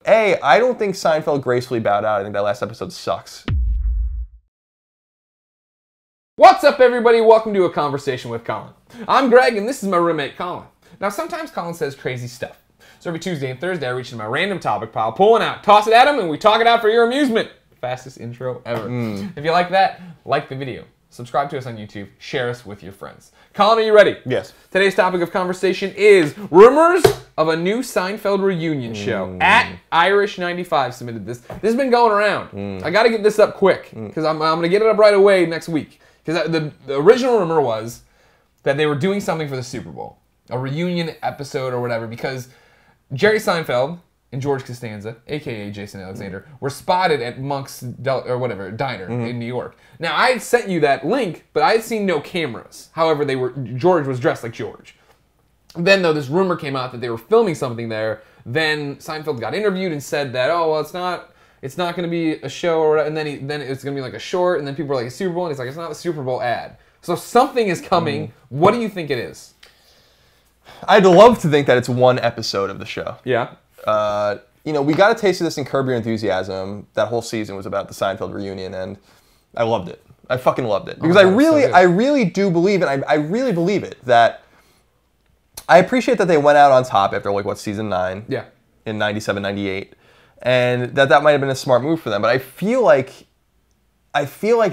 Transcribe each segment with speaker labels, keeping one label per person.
Speaker 1: A, I don't think Seinfeld gracefully bowed out. I think that last episode sucks.
Speaker 2: What's up, everybody? Welcome to A Conversation with Colin. I'm Greg, and this is my roommate, Colin. Now, sometimes Colin says crazy stuff. So every Tuesday and Thursday, I reach into my random topic pile, pull one out, toss it at him, and we talk it out for your amusement. Fastest intro ever. If you like that, like the video. Subscribe to us on YouTube. Share us with your friends. Colin, are you ready?
Speaker 1: Yes.
Speaker 2: Today's topic of conversation is rumors of a new Seinfeld reunion show. At Irish95 submitted this. This has been going around. I got to get this up quick because I'm going to get it up right away next week. Because the original rumor was that they were doing something for the Super Bowl. A reunion episode or whatever. Because Jerry Seinfeld and George Costanza, a.k.a. Jason Alexander, were spotted at Monk's diner in New York. Now, I had sent you that link, but I had seen no cameras. However, George was dressed like George. Then, though, this rumor came out that they were filming something there. Then Seinfeld got interviewed and said that, oh, well, it's not going to be a show, or and then it's going to be like a short, and then people were like, a Super Bowl, and he's like, it's not a Super Bowl ad. So something is coming. What do you think it is?
Speaker 1: I'd love to think that it's one episode of the show.
Speaker 2: Yeah.
Speaker 1: You know, we got a taste of this in Curb Your Enthusiasm. That whole season was about the Seinfeld reunion, and I loved it. I fucking loved it. Because I really do believe, and I really believe it, that I appreciate that they went out on top after, like, what, season 9?
Speaker 2: Yeah.
Speaker 1: In 97, 98. And that might have been a smart move for them. But I feel like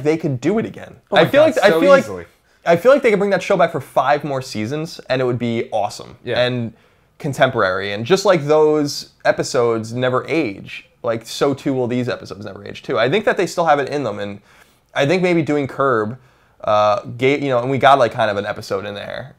Speaker 1: they could do it again.
Speaker 2: Oh my God, so easily.
Speaker 1: I feel like they could bring that show back for 5 more seasons, and it would be awesome.
Speaker 2: Yeah.
Speaker 1: And contemporary. And just like those episodes never age, like so too will these episodes never age too. I think that they still have it in them, and I think maybe doing Curb gave, and we got like kind of an episode in there,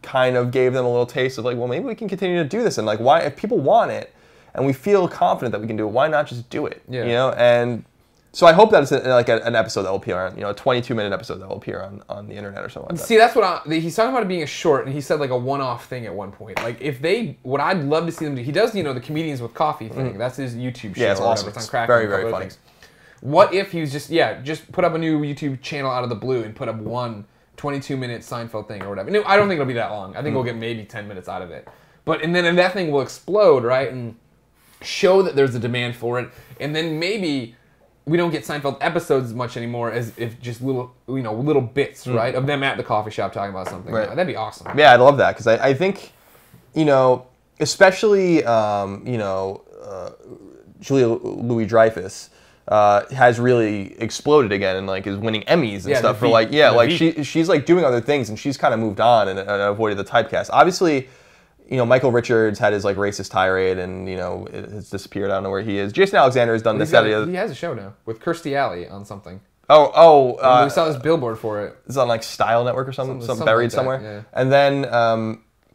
Speaker 1: kind of gave them a little taste of like, well, maybe we can continue to do this, and like, why, if people want it and we feel confident that we can do it, why not just do it?
Speaker 2: Yeah.
Speaker 1: And so I hope that it's like an episode that will appear on, a 22-minute episode that will appear on the internet or something like that.
Speaker 2: See, that's what he's talking about it being a short, and he said like a one-off thing at one point. Like what I'd love to see them do, he does, the Comedians with Coffee thing. That's his YouTube show.
Speaker 1: Yeah, it's
Speaker 2: or
Speaker 1: awesome.
Speaker 2: It's on
Speaker 1: It's
Speaker 2: Crackle.
Speaker 1: very, very funny.
Speaker 2: Things. What if he was just put up a new YouTube channel out of the blue and put up one 22-minute Seinfeld thing or whatever. No, I don't think it'll be that long. I think we'll get maybe 10 minutes out of it. And then that thing will explode, right? And show that there's a demand for it. And then maybe we don't get Seinfeld episodes as much anymore as if just little bits, right, of them at the coffee shop talking about something.
Speaker 1: Right.
Speaker 2: That'd be awesome.
Speaker 1: Yeah, I'd love that because I think, especially, Julia LouisDreyfus has really exploded again and like is winning Emmys and stuff for she's like doing other things and she's kind of moved on and avoided the typecast. Obviously, Michael Richards had his like racist tirade and it has disappeared. I don't know where he is. Jason Alexander has done this.
Speaker 2: He has a show now with Kirstie Alley on something.
Speaker 1: We
Speaker 2: saw this billboard for it.
Speaker 1: It's on like Style Network or something buried like somewhere.
Speaker 2: Yeah.
Speaker 1: And then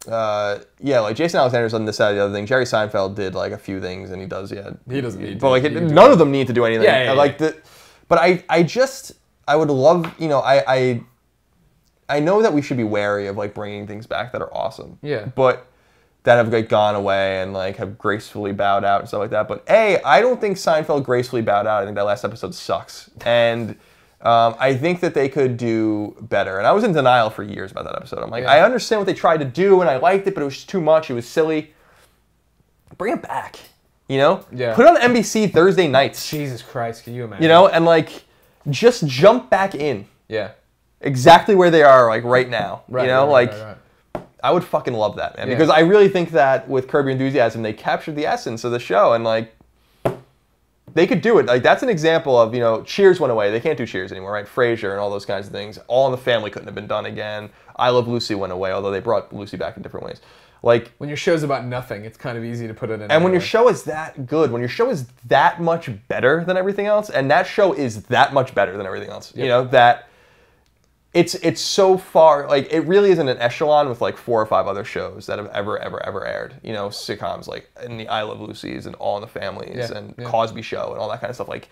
Speaker 1: like Jason Alexander's done this, that, the other thing. Jerry Seinfeld did like a few things, and he doesn't need to. But like none of them need to do anything.
Speaker 2: Yeah.
Speaker 1: But I would love, I know that we should be wary of like bringing things back that are awesome.
Speaker 2: Yeah.
Speaker 1: But that have like gone away and like have gracefully bowed out and stuff like that. But A, I don't think Seinfeld gracefully bowed out. I think that last episode sucks. And I think that they could do better. And I was in denial for years about that episode. I'm like, I understand what they tried to do and I liked it, but it was just too much. It was silly. Bring it back.
Speaker 2: Yeah.
Speaker 1: Put it on NBC Thursday nights.
Speaker 2: Jesus Christ, can you imagine?
Speaker 1: And like just jump back in.
Speaker 2: Yeah.
Speaker 1: Exactly where they are like right now.
Speaker 2: Right,
Speaker 1: right. I would fucking love that, man. Yeah. Because I really think that with Curb Your Enthusiasm, they captured the essence of the show and like they could do it. Like that's an example of, Cheers went away. They can't do Cheers anymore, right? Frasier and all those kinds of things. All in the Family couldn't have been done again. I Love Lucy went away, although they brought Lucy back in different ways. Like
Speaker 2: when your show's about nothing, it's kind of easy to put it in.
Speaker 1: And when your show is that good, when your show is that much better than everything else, and that show is that much better than everything else, that it's so far, like it really is in an echelon with like 4 or 5 other shows that have ever aired. Sitcoms like in the I Love Lucy's and All in the Families and Cosby Show and all that kind of stuff. Like,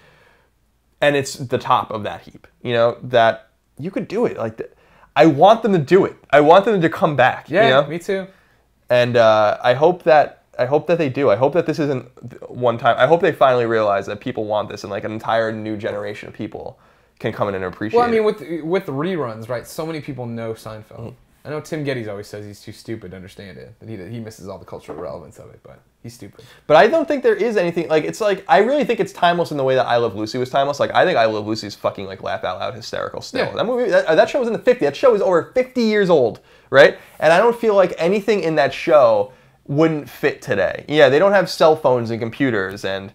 Speaker 1: and it's the top of that heap. That you could do it. Like, I want them to do it. I want them to come back.
Speaker 2: Yeah, me too.
Speaker 1: And I hope that they do. I hope that this isn't one time. I hope they finally realize that people want this and like an entire new generation of people can come in and appreciate it.
Speaker 2: Well, I mean, with reruns, right? So many people know Seinfeld. I know Tim Geddes always says he's too stupid to understand it. That he misses all the cultural relevance of it, but he's stupid.
Speaker 1: But I don't think there is anything, like, it's like, I really think it's timeless in the way that I Love Lucy was timeless. Like, I think I Love Lucy is fucking, like, laugh out loud hysterical still.
Speaker 2: Yeah.
Speaker 1: That movie, that show was in the 50s. That show is over 50 years old, right? And I don't feel like anything in that show wouldn't fit today. Yeah, they don't have cell phones and computers, and,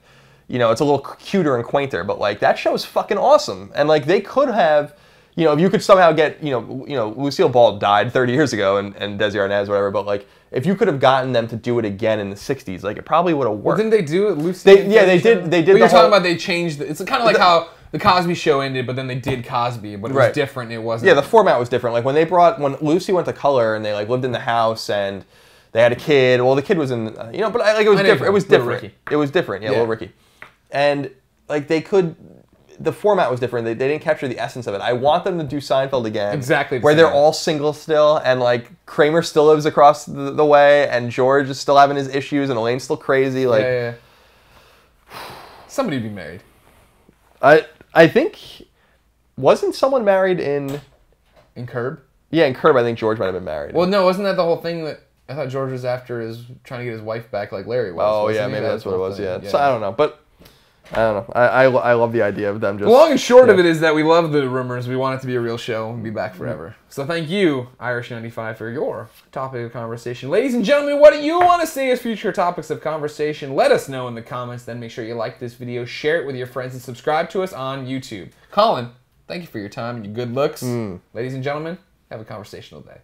Speaker 1: you know, it's a little cuter and quainter, but, like, that show is fucking awesome. And, like, they could have, you know, if you could somehow get, you know, Lucille Ball died 30 years ago, and Desi Arnaz, whatever, but, like, if you could have gotten them to do it again in the 60s, like, it probably would have worked.
Speaker 2: Well, didn't they do it, Lucy?
Speaker 1: Yeah, they did. They did.
Speaker 2: But you're talking about they changed. It's kind of like how the Cosby Show ended, but then they did Cosby, but it was different. It wasn't.
Speaker 1: Yeah, the format was different. Like when Lucy went to color and they like lived in the house and they had a kid. Well, the kid was in, you know, but like it was different. It was different.
Speaker 2: Ricky.
Speaker 1: It was different. Yeah, Little Ricky. And like they could. The format was different. They didn't capture the essence of it. I want them to do Seinfeld again.
Speaker 2: Exactly.
Speaker 1: Where they're all single still, and like Kramer still lives across the way, and George is still having his issues, and Elaine's still crazy. Like,
Speaker 2: yeah. Somebody would be married.
Speaker 1: I think, wasn't someone married in
Speaker 2: Curb?
Speaker 1: Yeah, in Curb, I think George might have been married.
Speaker 2: Well, no, wasn't that the whole thing that I thought George was after trying to get his wife back like Larry was?
Speaker 1: Oh yeah, maybe that's what it was. Yeah. So I don't know, but. I don't know. I love the idea of them just...
Speaker 2: The long and short of it is that we love the rumors. We want it to be a real show and be back forever. So thank you, Irish95, for your topic of conversation. Ladies and gentlemen, what do you want to see as future topics of conversation? Let us know in the comments. Then make sure you like this video, share it with your friends, and subscribe to us on YouTube. Colin, thank you for your time and your good looks. Ladies and gentlemen, have a conversational day.